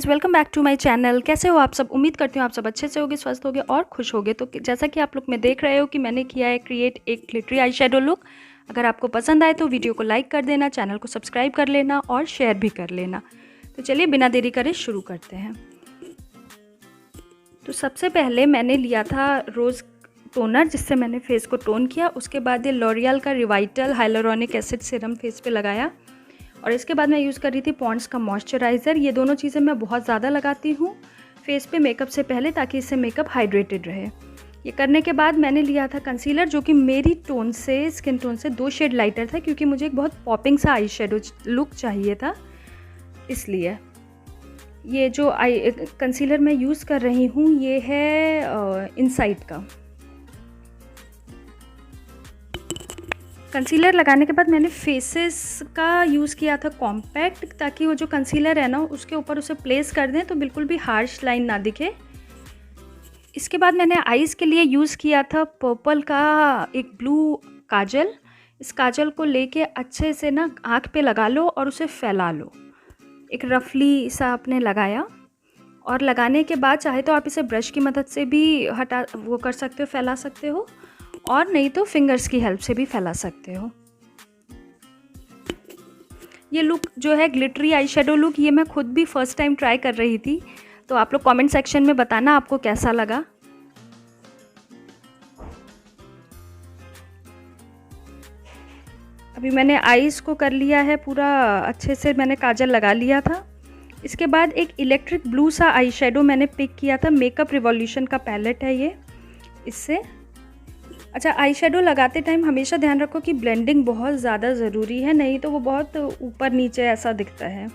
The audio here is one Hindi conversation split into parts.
Welcome back to my channel. कैसे हो आप सब? उम्मीद करती हूँ आप सब अच्छे से होगे, स्वस्थ होगे और खुश होगे। तो जैसा कि आप लोग में देख रहे हो कि मैंने किया है क्रिएट एक ग्लिटरी आई शेडो लुक। अगर आपको पसंद आए तो वीडियो को लाइक कर देना, चैनल को सब्सक्राइब कर लेना और शेयर भी कर लेना। तो चलिए बिना देरी करे शुरू करते हैं। तो सबसे पहले मैंने लिया था रोज़ टोनर, जिससे मैंने फेस को टोन किया। उसके बाद ये लॉरियल का Revital hyaluronic acid serum face पे लगाया और इसके बाद मैं यूज़ कर रही थी पॉन्ड्स का मॉइस्चराइज़र। ये दोनों चीज़ें मैं बहुत ज़्यादा लगाती हूँ फेस पे मेकअप से पहले, ताकि इससे मेकअप हाइड्रेटेड रहे। ये करने के बाद मैंने लिया था कंसीलर, जो कि मेरी टोन से, स्किन टोन से 2 शेड लाइटर था, क्योंकि मुझे एक बहुत पॉपिंग सा आई शेडो लुक चाहिए था। इसलिए ये जो आई कंसीलर मैं यूज़ कर रही हूँ ये है इनसाइड का। कंसीलर लगाने के बाद मैंने फेसेस का यूज़ किया था कॉम्पैक्ट, ताकि वो जो कंसीलर है ना उसके ऊपर उसे प्लेस कर दें तो बिल्कुल भी हार्श लाइन ना दिखे। इसके बाद मैंने आईज़ के लिए यूज़ किया था पर्पल का एक ब्लू काजल। इस काजल को लेके अच्छे से ना आँख पे लगा लो और उसे फैला लो। एक रफली सा आपने लगाया और लगाने के बाद चाहे तो आप इसे ब्रश की मदद से भी वो कर सकते हो, फैला सकते हो, और नहीं तो फिंगर्स की हेल्प से भी फैला सकते हो। ये लुक जो है ग्लिटरी आई शेडो लुक, ये मैं खुद भी फर्स्ट टाइम ट्राई कर रही थी। तो आप लोग कमेंट सेक्शन में बताना आपको कैसा लगा। अभी मैंने आईज को कर लिया है पूरा अच्छे से, मैंने काजल लगा लिया था। इसके बाद एक इलेक्ट्रिक ब्लू सा आई शेडो मैंने पिक किया था, मेकअप रिवॉल्यूशन का पैलेट है ये। इससे अच्छा, आई शेडो लगाते टाइम हमेशा ध्यान रखो कि ब्लेंडिंग बहुत ज़्यादा ज़रूरी है, नहीं तो वो बहुत ऊपर नीचे ऐसा दिखता है।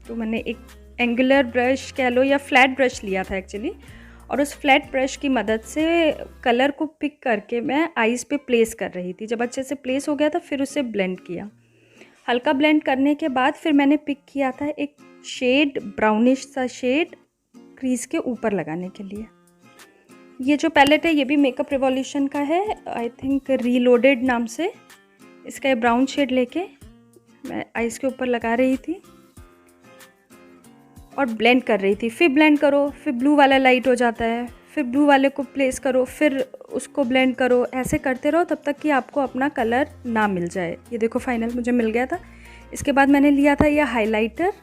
तो मैंने एक एंगुलर ब्रश कह लो या फ्लैट ब्रश लिया था एक्चुअली, और उस फ्लैट ब्रश की मदद से कलर को पिक करके मैं आईज़ पे प्लेस कर रही थी। जब अच्छे से प्लेस हो गया था फिर उसे ब्लेंड किया। हल्का ब्लेंड करने के बाद फिर मैंने पिक किया था एक शेड, ब्राउनिश सा शेड क्रीज के ऊपर लगाने के लिए। ये जो पैलेट है ये भी मेकअप रिवॉल्यूशन का है, आई थिंक रीलोडेड नाम से। इसका ये ब्राउन शेड लेके मैं आईज के ऊपर लगा रही थी और ब्लेंड कर रही थी। फिर ब्लेंड करो, फिर ब्लू वाला लाइट हो जाता है, फिर ब्लू वाले को प्लेस करो, फिर उसको ब्लेंड करो। ऐसे करते रहो तब तक कि आपको अपना कलर ना मिल जाए। ये देखो फाइनल मुझे मिल गया था। इसके बाद मैंने लिया था यह हाइलाइटर,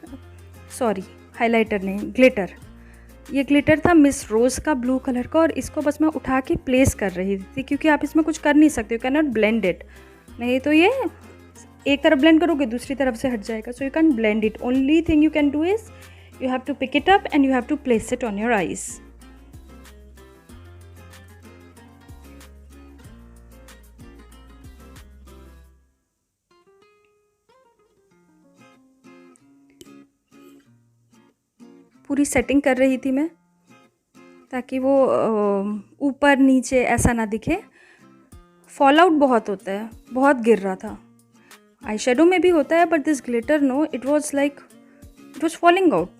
सॉरी हाइलाइटर नहीं, ग्लिटर। ये ग्लिटर था मिस रोज़ का ब्लू कलर का, और इसको बस मैं उठा के प्लेस कर रही थी, क्योंकि आप इसमें कुछ कर नहीं सकते, you can not blend it. नहीं तो ये एक तरफ ब्लेंड करोगे दूसरी तरफ से हट जाएगा, so you can blend it. Only thing you can do is you have to pick it up and you have to place it on your eyes. पूरी सेटिंग कर रही थी मैं, ताकि वो ऊपर नीचे ऐसा ना दिखे। फॉल आउट बहुत होता है, बहुत गिर रहा था। आई शेडो में भी होता है, but this glitter no, it was falling out.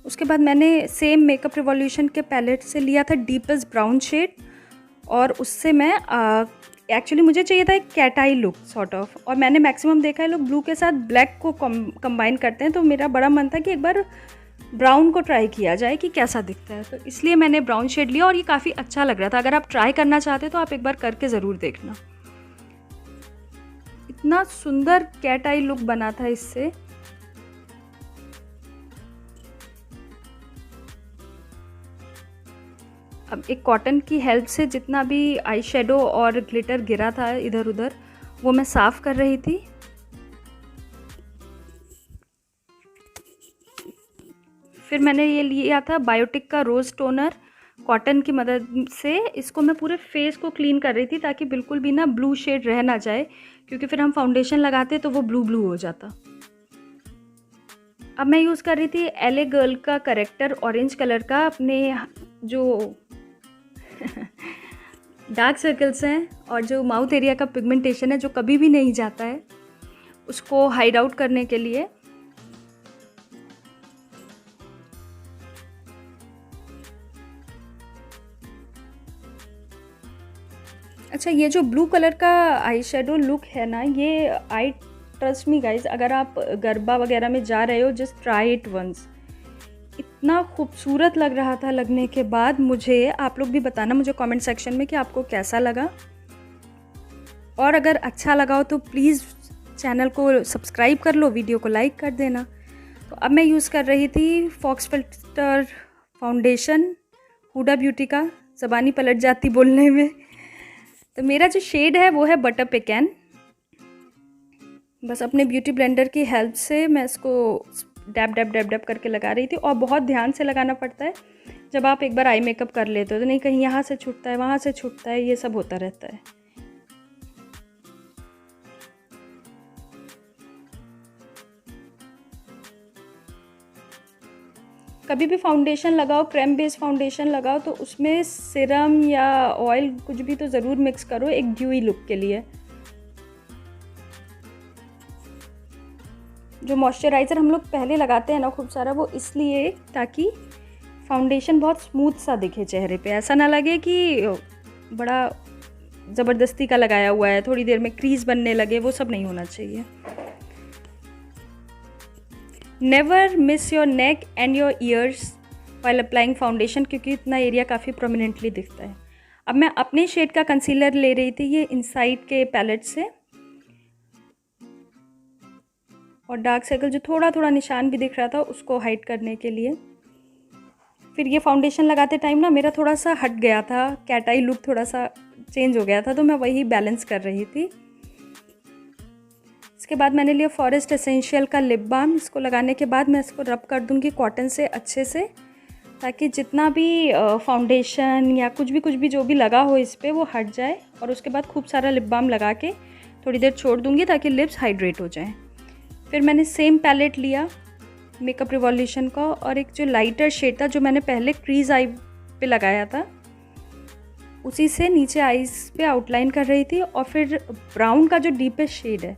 उसके बाद मैंने सेम मेकअप रिवॉल्यूशन के पैलेट से लिया था डीपेस्ट ब्राउन शेड, और उससे मैं एक्चुअली मुझे चाहिए था एक cat eye look sort of, और मैंने मैक्सिमम देखा है लोग ब्लू के साथ ब्लैक को कंबाइन करते हैं, तो मेरा बड़ा मन था कि एक बार ब्राउन को ट्राई किया जाए कि कैसा दिखता है। तो इसलिए मैंने ब्राउन शेड लिया और ये काफ़ी अच्छा लग रहा था। अगर आप ट्राई करना चाहते तो आप एक बार करके ज़रूर देखना। इतना सुंदर कैट आई लुक बना था इससे। अब एक कॉटन की हेल्प से जितना भी आई शेडो और ग्लिटर गिरा था इधर उधर, वो मैं साफ़ कर रही थी। फिर मैंने ये लिया था बायोटिक का रोज़ टोनर, कॉटन की मदद से इसको मैं पूरे फेस को क्लीन कर रही थी ताकि बिल्कुल भी ना ब्लू शेड रह ना जाए, क्योंकि फिर हम फाउंडेशन लगाते तो वो ब्लू ब्लू हो जाता। अब मैं यूज़ कर रही थी एले गर्ल का करेक्टर ऑरेंज कलर का, अपने जो डार्क सर्कल्स हैं और जो माउथ एरिया का पिगमेंटेशन है जो कभी भी नहीं जाता है, उसको हाइड आउट करने के लिए। अच्छा, ये जो ब्लू कलर का आई शेडो लुक है ना, ये आई ट्रस्ट मी गाइज, अगर आप गरबा वगैरह में जा रहे हो जस्ट ट्राई इट वंस। इतना खूबसूरत लग रहा था लगने के बाद। मुझे आप लोग भी बताना मुझे कमेंट सेक्शन में कि आपको कैसा लगा, और अगर अच्छा लगा हो तो प्लीज़ चैनल को सब्सक्राइब कर लो, वीडियो को लाइक कर देना। तो अब मैं यूज़ कर रही थी fox filter foundation Huda beauty का, ज़बानी पलट जाती बोलने में। तो मेरा जो शेड है वो है बटर पेकैन। बस अपने ब्यूटी ब्लेंडर की हेल्प से मैं इसको डैब डैब डैब डैब करके लगा रही थी, और बहुत ध्यान से लगाना पड़ता है। जब आप एक बार आई मेकअप कर लेते हो तो नहीं कहीं यहाँ से छूटता है, वहाँ से छूटता है, ये सब होता रहता है। कभी भी फाउंडेशन लगाओ, क्रीम बेस्ड फाउंडेशन लगाओ, तो उसमें सीरम या ऑयल कुछ भी तो ज़रूर मिक्स करो एक ड्यूई लुक के लिए। जो मॉइस्चराइज़र हम लोग पहले लगाते हैं ना खूब सारा, वो इसलिए ताकि फाउंडेशन बहुत स्मूथ सा दिखे चेहरे पे, ऐसा ना लगे कि बड़ा ज़बरदस्ती का लगाया हुआ है, थोड़ी देर में क्रीज बनने लगे, वो सब नहीं होना चाहिए। Never miss your neck and your ears while applying foundation, क्योंकि इतना एरिया काफ़ी प्रोमिनेंटली दिखता है। अब मैं अपने शेड का कंसीलर ले रही थी, ये इनसाइड के पैलेट से, और डार्क सर्कल जो थोड़ा थोड़ा निशान भी दिख रहा था उसको हाइड करने के लिए। फिर ये फाउंडेशन लगाते टाइम ना मेरा थोड़ा सा हट गया था, कैट आई लुक थोड़ा सा चेंज हो गया था, तो मैं वही बैलेंस कर रही थी। इसके बाद मैंने लिया फॉरेस्ट एसेंशियल का लिप बाम। इसको लगाने के बाद मैं इसको रब कर दूंगी कॉटन से अच्छे से, ताकि जितना भी फाउंडेशन या कुछ भी जो भी लगा हो इस पर वो हट जाए। और उसके बाद खूब सारा लिप बाम लगा के थोड़ी देर छोड़ दूंगी ताकि लिप्स हाइड्रेट हो जाएं। फिर मैंने सेम पैलेट लिया मेकअप रिवॉल्यूशन का, और एक जो लाइटर शेड था जो मैंने पहले क्रीज आई पे लगाया था, उसी से नीचे आईज पे आउटलाइन कर रही थी, और फिर ब्राउन का जो डीपेस्ट शेड है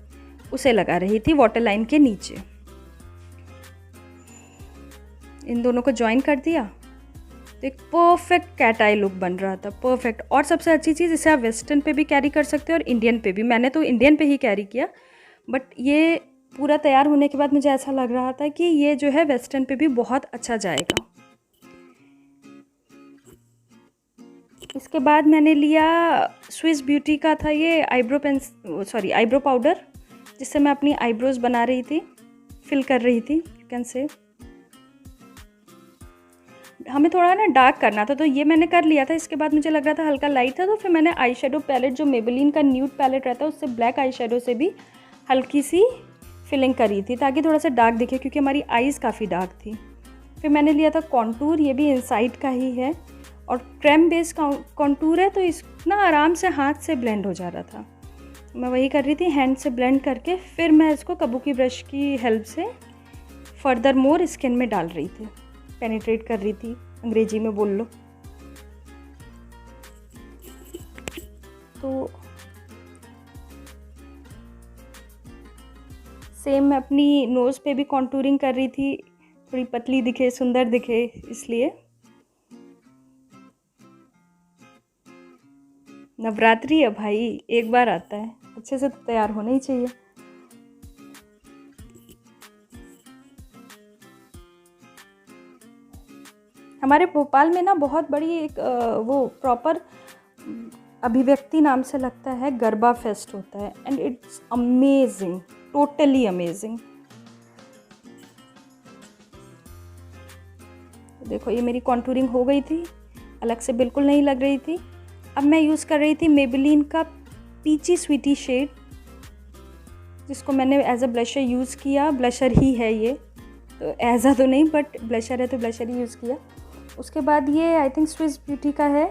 उसे लगा रही थी वाटर लाइन के नीचे। इन दोनों को ज्वाइन कर दिया तो एक परफेक्ट कैट आई लुक बन रहा था, परफेक्ट। और सबसे अच्छी चीज़, इसे आप वेस्टर्न पे भी कैरी कर सकते हो और इंडियन पे भी। मैंने तो इंडियन पे ही कैरी किया, बट ये पूरा तैयार होने के बाद मुझे ऐसा लग रहा था कि ये जो है वेस्टर्न पे भी बहुत अच्छा जाएगा। इसके बाद मैंने लिया स्विस ब्यूटी का था ये आईब्रो पाउडर, जिससे मैं अपनी आईब्रोज बना रही थी, फिल कर रही थी, यू कैन से। हमें थोड़ा ना डार्क करना था तो ये मैंने कर लिया था। इसके बाद मुझे लग रहा था हल्का लाइट था, तो फिर मैंने आई शेडो पैलेट जो मेबेलिन का न्यूड पैलेट रहता है उससे ब्लैक आई शेडो से भी हल्की सी फिलिंग करी थी ताकि थोड़ा सा डार्क दिखे, क्योंकि हमारी आईज़ काफ़ी डार्क थी। फिर मैंने लिया था कॉन्टूर, ये भी इनसाइड का ही है और क्रेम बेस कॉन्टूर है, तो इस ना आराम से हाथ से ब्लेंड हो जा रहा था। मैं वही कर रही थी, हैंड से ब्लेंड करके फिर मैं इसको कबूकी ब्रश की हेल्प से फर्दर मोर स्किन में डाल रही थी, पेनिट्रेट कर रही थी, अंग्रेजी में बोल लो। तो सेम मैं अपनी नोज़ पे भी कॉन्टूरिंग कर रही थी, थोड़ी पतली दिखे, सुंदर दिखे इसलिए। नवरात्रि है भाई, एक बार आता है, अच्छे से तैयार होना ही चाहिए। हमारे भोपाल में ना बहुत बड़ी एक वो प्रॉपर अभिव्यक्ति नाम से लगता है, गरबा फेस्ट होता है, and it's amazing, totally amazing. देखो ये मेरी कॉन्टूरिंग हो गई थी, अलग से बिल्कुल नहीं लग रही थी। अब मैं यूज़ कर रही थी मेबेलिन का पीची स्वीटी शेड, जिसको मैंने एज अ ब्लशर यूज़ किया। ब्लशर ही है ये, तो एज अ तो नहीं, बट ब्लशर है तो ब्लशर ही यूज़ किया। उसके बाद ये आई थिंक स्विस ब्यूटी का है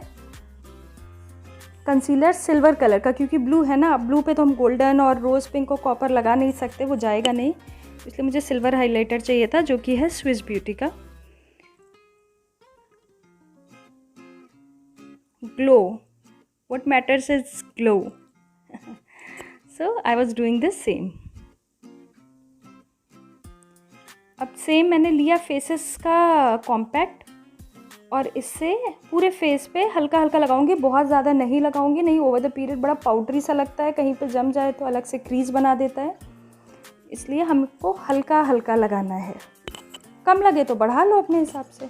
कंसीलर सिल्वर कलर का, क्योंकि ब्लू है ना, ब्लू पे तो हम गोल्डन और रोज़ पिंक और कॉपर लगा नहीं सकते, वो जाएगा नहीं, इसलिए मुझे सिल्वर हाइलाइटर चाहिए था, जो कि है स्विस ब्यूटी का। Glow, what matters is glow. So I was doing this same. अब सेम मैंने लिया फेसेस का कॉम्पैक्ट और इससे पूरे फेस पे हल्का हल्का लगाऊंगी, बहुत ज़्यादा नहीं लगाऊंगी, नहीं ओवर द पीरियड बड़ा पाउडरी सा लगता है, कहीं पे जम जाए तो अलग से क्रीज बना देता है, इसलिए हमको हल्का हल्का लगाना है। कम लगे तो बढ़ा लो अपने हिसाब से।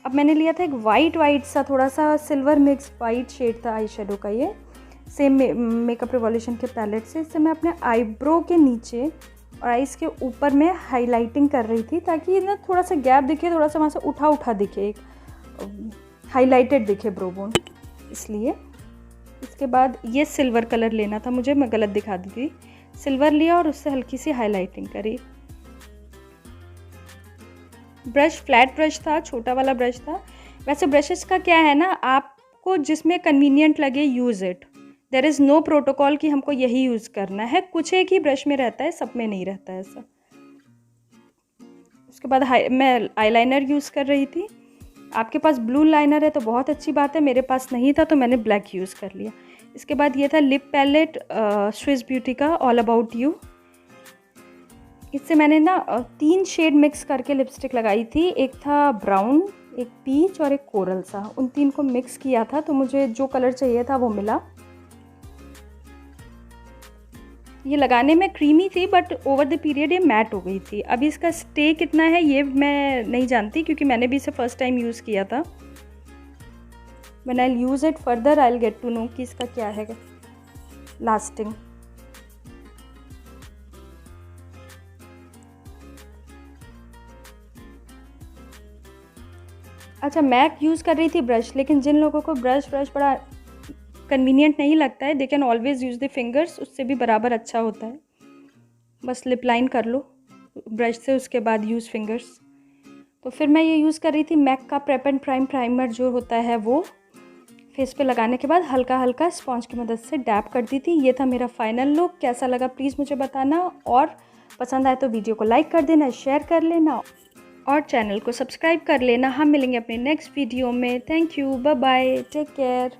अब मैंने लिया था एक वाइट सा थोड़ा सा सिल्वर मिक्स वाइट शेड था आई शेडो का, ये सेम मेकअप रिवॉल्यूशन के पैलेट से। इससे मैं अपने आईब्रो के नीचे और आइज़ के ऊपर में हाइलाइटिंग कर रही थी, ताकि ना थोड़ा सा गैप दिखे, थोड़ा सा वहाँ से उठा दिखे, एक हाइलाइटेड दिखे ब्रो बोन, इसलिए। इसके बाद ये सिल्वर कलर लेना था मुझे, मैं गलत दिखा दी थी, सिल्वर लिया और उससे हल्की सी हाइलाइटिंग करी। ब्रश फ्लैट ब्रश था, छोटा वाला ब्रश था। वैसे ब्रशेस का क्या है ना, आपको जिसमें कन्वीनियंट लगे use it, there is no protocol कि हमको यही यूज़ करना है, कुछ एक ही ब्रश में रहता है, सब में नहीं रहता है ऐसा। उसके बाद मैं आईलाइनर यूज़ कर रही थी। आपके पास ब्लू लाइनर है तो बहुत अच्छी बात है, मेरे पास नहीं था तो मैंने ब्लैक यूज़ कर लिया। इसके बाद ये था लिप पैलेट स्विस ब्यूटी का ऑल अबाउट यू। इससे मैंने ना 3 शेड मिक्स करके लिपस्टिक लगाई थी, एक था ब्राउन, एक पीच और एक कोरल सा, उन 3 को मिक्स किया था तो मुझे जो कलर चाहिए था वो मिला। ये लगाने में क्रीमी थी बट ओवर द पीरियड ये मैट हो गई थी। अभी इसका स्टे कितना है ये मैं नहीं जानती, क्योंकि मैंने भी इसे फर्स्ट टाइम यूज़ किया था। When I use it further I will get to know कि इसका क्या है लास्टिंग। अच्छा, मैक यूज़ कर रही थी ब्रश, लेकिन जिन लोगों को ब्रश बड़ा कन्वीनियंट नहीं लगता है, they can always use the fingers, उससे भी बराबर अच्छा होता है। बस लिप लाइन कर लो ब्रश से, उसके बाद यूज़ फिंगर्स। तो फिर मैं ये यूज़ कर रही थी मैक का प्रेप एंड प्राइम प्राइमर जो होता है, वो फेस पे लगाने के बाद हल्का हल्का स्पॉन्ज की मदद से डैप कर दी थी। ये था मेरा फाइनल लुक। कैसा लगा प्लीज़ मुझे बताना, और पसंद आए तो वीडियो को लाइक कर देना, शेयर कर लेना और चैनल को सब्सक्राइब कर लेना। हम मिलेंगे अपने नेक्स्ट वीडियो में। Thank you, bye bye, take care.